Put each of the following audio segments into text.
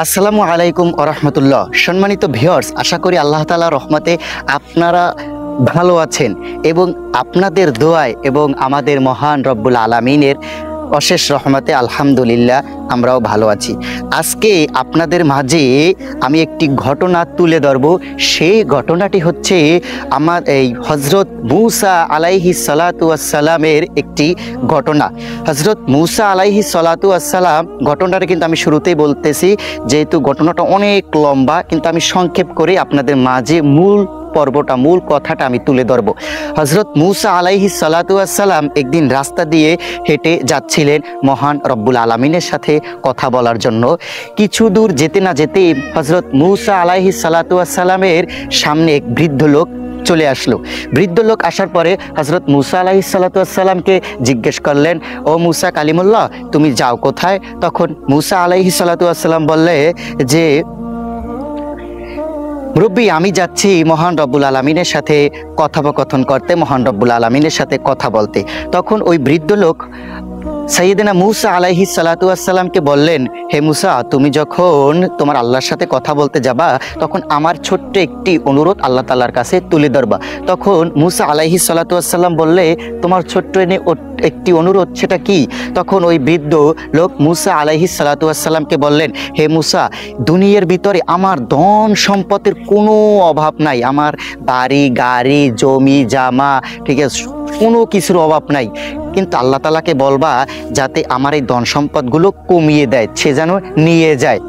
আসসালামু আলাইকুম ওরহমতুল্লাহ। সম্মানিত ভিউয়ার্স, আশা করি আল্লাহ তাআলার রহমতে আপনারা ভালো আছেন এবং আপনাদের দোয়ায় এবং আমাদের মহান রব্বুল আলামিনের অশেষ রহমতে আলহামদুলিল্লাহ আমরাও ভালো আছি। আজকে আপনাদের মাঝে আমি একটি ঘটনা তুলে ধরব। সেই ঘটনাটি হচ্ছে আমার এই হজরত মুসা আলাইহিস সালাতু ওয়াস সালামের একটি ঘটনা। হজরত মুসা আলাইহিস সালাতু ওয়াস সালাম ঘটনাটা কিন্তু আমি শুরুতেই বলতেছি, যেহেতু ঘটনাটা অনেক লম্বা, কিন্তু আমি সংক্ষেপ করে আপনাদের মাঝে মূল কথাটা আমি তুলে ধরব। হজরত মুসা আলাইহিস সালাতু ওয়াস সালাম একদিন রাস্তা দিয়ে হেঁটে যাচ্ছিলেন মহান রব্বুল আলামিনের সাথে কথা বলার জন্য। কিছু দূর যেতে না যেতেই হজরত মুসা আলাইহিস সালাতু ওয়াস সালামের সামনে এক বৃদ্ধ লোক চলে আসলো। বৃদ্ধ লোক আসার পরে হজরত মুসা আলাইহিস সালাতু ওয়াস সালামকে জিজ্ঞেস করলেন, ও মুসা কালিমুল্লাহ, তুমি যাও কোথায়? তখন মুসা আলাইহিস সালাতু ওয়াস সালাম বললে যে, মুরব্বী, আমি যাচ্ছি মহান রব্বুল আলামিনের সাথে কথোপকথন করতে, মহান রব্বুল আলামিনের সাথে কথা বলতে। তখন ওই বৃদ্ধ লোক সাইয়েদনা মুসা আলাইহিস সালাতু ওয়াস সালামকে বললেন, হে মুসা, তুমি যখন তোমার আল্লাহর সাথে কথা বলতে যাবা, তখন আমার ছোট্ট একটি অনুরোধ আল্লাহ তাআলার কাছে তুলে ধরবা। তখন মুসা আলাইহিস সালাতু ওয়াস সালাম বললে, তোমার ছোট্ট একটি অনুরোধ, সেটা কি? তখন ওই বৃদ্ধ লোক মুসা আলাইহিস সালাতু ওয়াস সালামকে বললেন, হে মুসা, দুনিয়ার ভিতরে আমার ধন সম্পদের কোনো অভাব নাই, আমার বাড়ি গাড়ি জমি জামা, ঠিক আছে, কোনো কিছুর অভাব নাই, কিন্তু আল্লাহ তাআলাকে বলবা যাতে আমার এই ধন সম্পদগুলো কমিয়ে দেয়, সে যেন নিয়ে যায়।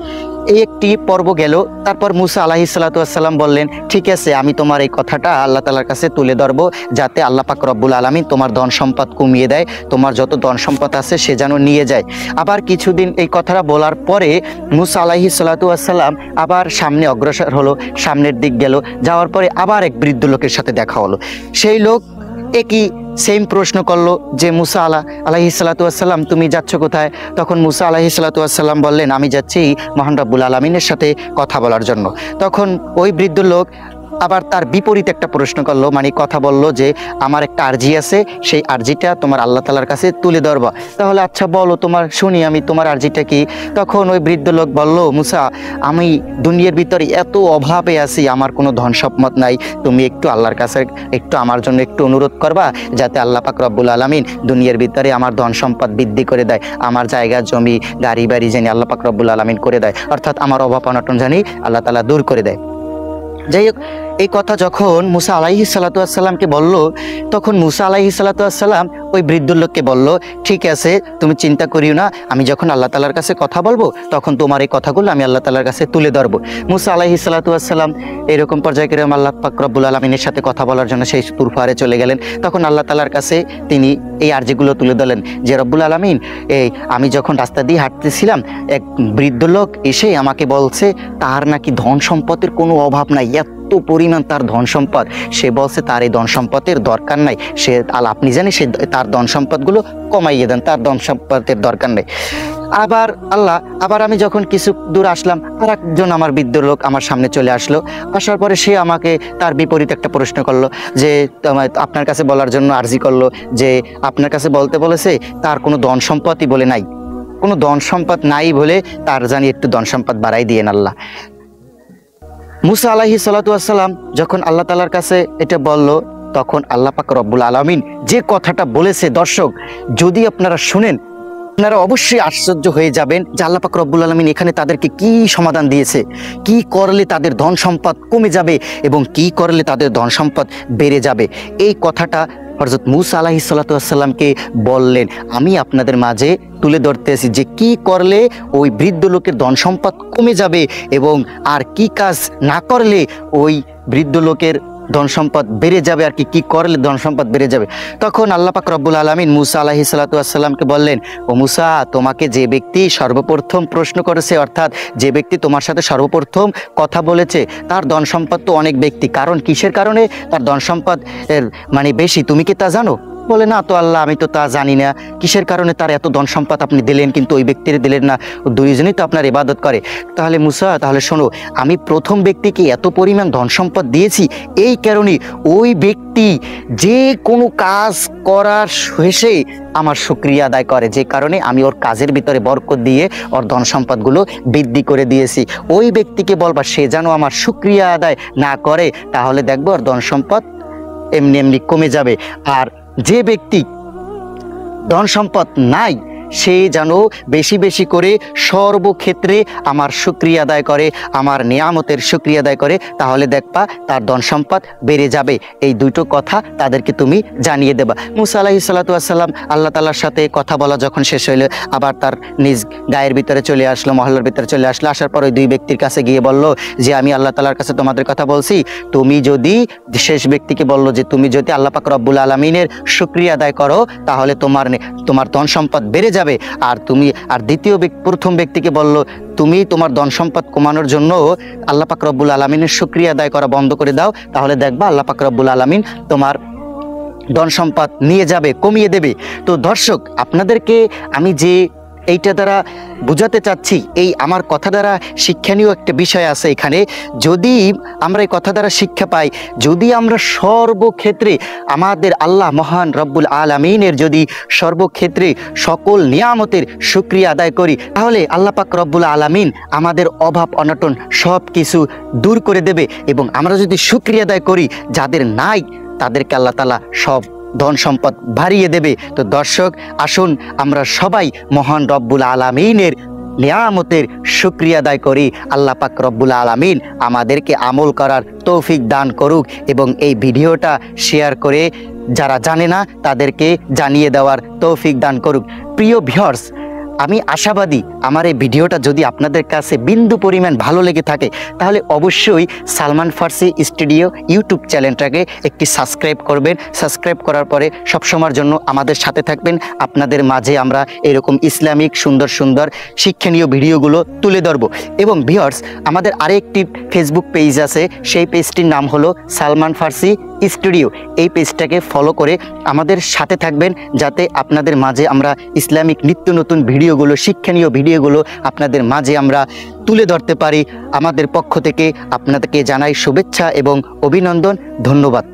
এই একটি পর্ব গেল। তারপর মুসা আলাইহিস সালাতু ওয়াস সালাম বললেন, ঠিক আছে, আমি তোমার এই কথাটা আল্লাহ তাআলার কাছে তুলে ধরবো, যাতে আল্লাহ পাক রব্বুল আলামিন তোমার ধন সম্পদ কমিয়ে দেয়, তোমার যত ধন সম্পদ আছে সে যেন নিয়ে যায়। আবার কিছুদিন এই কথাটা বলার পরে মুসা আলাইহিস সালাতু ওয়াস সালাম আবার সামনে অগ্রসর হলো, সামনের দিক গেল। যাওয়ার পরে আবার এক বৃদ্ধ লোকের সাথে দেখা হলো। সেই লোক একই সেম প্রশ্ন করলো যে, মুসা আলাইহিস সালাতু ওয়াস সালাম, তুমি যাচ্ছ কোথায়? তখন মুসা আলাইহিস সালাতু ওয়াস সালাম বললেন, আমি যাচ্ছি মহান রব্বুল আলামিনের সাথে কথা বলার জন্য। তখন ওই বৃদ্ধ লোক আবার তার বিপরীত একটা প্রশ্ন করলো, মানে কথা বললো যে, আমার একটা আরজি আছে, সেই আরজিটা তোমার আল্লাহ তাআলার কাছে তুলে ধরবা। তাহলে আচ্ছা বলো, তোমার শুনি আমি, তোমার আরজিটা কি? তখন ওই বৃদ্ধ লোক বলল, মুসা, আমি দুনিয়ার ভিতরে এত অভাবে আছি, আমার কোনো ধন সম্পদ নাই, তুমি একটু আল্লাহর কাছে একটু আমার জন্য একটু অনুরোধ করবা, যাতে আল্লাহ পাক রব্বুল আলামিন দুনিয়ার ভিতরে আমার ধন সম্পদ বৃদ্ধি করে দেয়, আমার জায়গা জমি গাড়ি বাড়ি জানি আল্লাহ পাক রব্বুল আলামিন করে দেয়, অর্থাৎ আমার অভাব অনটন জানি আল্লাহ তাআলা দূর করে দেয়। যাই হোক, এই কথা যখন মুসা আলাইহিস সালাতু ওয়াস সালামকে বলল, তখন মুসা আলাইহিস সালাতু ওয়াস সালাম ওই বৃদ্ধ লোককে বলল, ঠিক আছে, তুমি চিন্তা করিও না, আমি যখন আল্লাহ তাআলার কাছে কথা বলবো, তখন তোমার এই কথাগুলো আমি আল্লাহ তাআলার কাছে তুলে ধরবো। মুসা আলাইহিস সালাতু ওয়াস সালাম এরকম পর্যায়ক্রমে আল্লাহ পাক রব্বুল আলামিনের সাথে কথা বলার জন্য সেই তুর পাহাড়ে চলে গেলেন। তখন আল্লাহ তাআলার কাছে তিনি এই আরজিগুলো তুলে ধরলেন যে, রব্বুল আলামিন, আমি যখন রাস্তা দিয়ে হাঁটতেছিলাম, এক বৃদ্ধ লোক এসে আমাকে বলছে তার নাকি ধন সম্পদের কোনো অভাব নাই, এত পরিমাণ তার ধন সম্পদ, সে বলছে তার এই ধন সম্পদের দরকার নাই, সে আপনি জানেন সে তার ধন সম্পদগুলো কমাইয়ে দেন, তার ধন সম্পদের দরকার নেই। আবার আমি যখন কিছু দূর আসলাম, আর একজন আমার বৃদ্ধ লোক আমার সামনে চলে আসলো। আসার পরে সে আমাকে তার বিপরীত একটা প্রশ্ন করলো যে, আপনার কাছে বলার জন্য আর্জি করলো যে, আপনার কাছে বলতে বলেছে তার কোনো ধন সম্পদই বলে নাই, কোনো ধন সম্পদ নাই বলে তার জানি একটু ধন সম্পদ বাড়াই দিয়েন আল্লাহ। মুসা আলাইহিস সালাতু ওয়াস সালাম যখন আল্লাহ তাআলার কাছে এটা বলল, তখন আল্লাহ পাক রব্বুল আলামিন যে কথাটা বলেছে, দর্শক যদি আপনারা শুনেন, আপনারা অবশ্যই আশ্চর্য হয়ে যাবেন যে আল্লাহ পাক রব্বুল আলামিন এখানে তাদেরকে কি সমাধান দিয়েছে, কি করলে তাদের ধন সম্পদ কমে যাবে এবং কি করলে তাদের ধন সম্পদ বেড়ে যাবে। এই কথাটা হযরত মুসা আলাইহিস সালাতু ওয়াস সালামকে বললেন। আমি আপনাদের মাঝে তুলে ধরতেছি যে কি করলে ওই বৃদ্ধ লোকের ধন সম্পদ কমে যাবে এবং আর কি কাজ না করলে ওই বৃদ্ধ লোকের ধন সম্পদ বেড়ে যাবে, আর কি করলে ধন সম্পদ বেড়ে যাবে। তখন আল্লাহ পাক রব্বুল আলামিন মুসা আলাইহিস সালাতু ওয়াস সালামকে বললেন, ও মুসা, তোমাকে যে ব্যক্তি সর্বপ্রথম প্রশ্ন করেছে, অর্থাৎ যে ব্যক্তি তোমার সাথে সর্বপ্রথম কথা বলেছে, তার ধন সম্পদ তো অনেক ব্যক্তি, কারণ কিসের কারণে তার ধন সম্পদ মানে বেশি, তুমি কি তা জানো? বলে না তো আল্লাহ, আমি তো তা জানি না কিসের কারণে তার এত ধন সম্পদ আপনি দিলেন কিন্তু ওই ব্যক্তির দিলেন না, দুইজনই তো আপনার ইবাদত করে। তাহলে মুসা, তাহলে শোনো, আমি প্রথম ব্যক্তিকে এত পরিমাণ ধন সম্পদ দিয়েছি এই কারণে ওই ব্যক্তি যে কোনো কাজ করার শেষে আমার শুকরিয়া আদায় করে, যে কারণে আমি ওর কাজের ভিতরে বরকত দিয়ে ওর ধন সম্পদগুলো বৃদ্ধি করে দিয়েছি। ওই ব্যক্তিকে বলবা সে যেন আমার শুকরিয়া আদায় না করে, তাহলে দেখবো ওর ধন সম্পদ এমনি এমনি কমে যাবে। আর যে ব্যক্তি ধন সম্পদ নাই সে যেন বেশি বেশি করে সর্বক্ষেত্রে আমার শুকরিয়া আদায় করে, আমার নিয়ামতের শুকরিয়া আদায় করে, তাহলে দেখবা তার ধন সম্পদ বেড়ে যাবে। এই দুটো কথা তাদেরকে তুমি জানিয়ে দেবা। মুসা আলাইহিস সালাতু ওয়াস সালাম আল্লাহ তাআলার সাথে কথা বলা যখন শেষ হইল, আবার তার নিজ গায়ের ভিতরে চলে আসলো, মহল্লার ভিতরে চলে আসলো। আসার পর ওই দুই ব্যক্তির কাছে গিয়ে বলল যে আমি আল্লাহ তাআলার কাছে তোমাদের কথা বলছি, তুমি যদি, শেষ ব্যক্তিকে বলল যে তুমি যদি আল্লাহ পাক রব্বুল আলামিনের শুকরিয়া আদায় করো তাহলে তোমার ধন সম্পদ বেড়ে যাবে। আর প্রথম ব্যক্তিকে বলল তুমি তোমার ধন সম্পদ কমানোর জন্য আল্লাহ পাক রব্বুল আলামিনের শুকরিয়া আদায় করা বন্ধ করে দাও, তাহলে দেখবা আল্লাহ পাক রব্বুল আলামিন তোমার ধন সম্পদ নিয়ে যাবে, কমিয়ে দেবে। তো দর্শক, আপনাদেরকে আমি যে এইটা দ্বারা বোঝাতে চাচ্ছি, এই আমার কথা দ্বারা শিক্ষণীয় একটা বিষয় আছে এখানে। যদি আমরা এই কথা দ্বারা শিক্ষা পাই, যদি আমরা সর্বক্ষেত্রে আমাদের আল্লাহ মহান রব্বুল আলামিনের যদি সর্বক্ষেত্রে সকল নিয়ামতের শুকরিয়া আদায় করি, তাহলে আল্লাহ পাক রব্বুল আলামিন আমাদের অভাব অনটন সব কিছু দূর করে দেবে। এবং আমরা যদি শুকরিয়া আদায় করি, যাদের নাই তাদেরকে আল্লাহ তাআলা সব ধন সম্পদ বাড়িয়ে দেবে। তো দর্শক, আসুন আমরা সবাই মহান রব্বুল আলামিনের নিয়ামতের শুকরিয়া আদায় করি। আল্লাহ পাক রব্বুল আলামিন আমাদেরকে আমল করার তৌফিক দান করুক এবং এই ভিডিওটা শেয়ার করে যারা জানে না তাদেরকে জানিয়ে দেওয়ার তৌফিক দান করুক। প্রিয় ভিউয়ার্স, আমি আশাবাদী আমার এই ভিডিওটা যদি আপনাদের কাছে বিন্দু পরিমাণ ভালো লেগে থাকে, তাহলে অবশ্যই সালমান ফার্সি স্টুডিও ইউটিউব চ্যানেলটাকে একটি সাবস্ক্রাইব করবেন। সাবস্ক্রাইব করার পরে সবসময়ের জন্য আমাদের সাথে থাকবেন। আপনাদের মাঝে আমরা এরকম ইসলামিক সুন্দর সুন্দর শিক্ষণীয় ভিডিওগুলো তুলে ধরব। এবং ভিউয়ার্স, আমাদের আরেকটি ফেসবুক পেজ আছে, সেই পেজটির নাম হলো সালমান ফার্সি স্টুডিও। এই পেজটাকে ফলো করে আমাদের সাথে থাকবেন, যাতে আপনাদের মাঝে আমরা ইসলামিক নিত্য নতুন ভিডিওগুলো, শিক্ষণীয় ভিডিওগুলো আপনাদের মাঝে আমরা তুলে ধরতে পারি। আমাদের পক্ষ থেকে আপনাদেরকে জানাই শুভেচ্ছা এবং অভিনন্দন, ধন্যবাদ।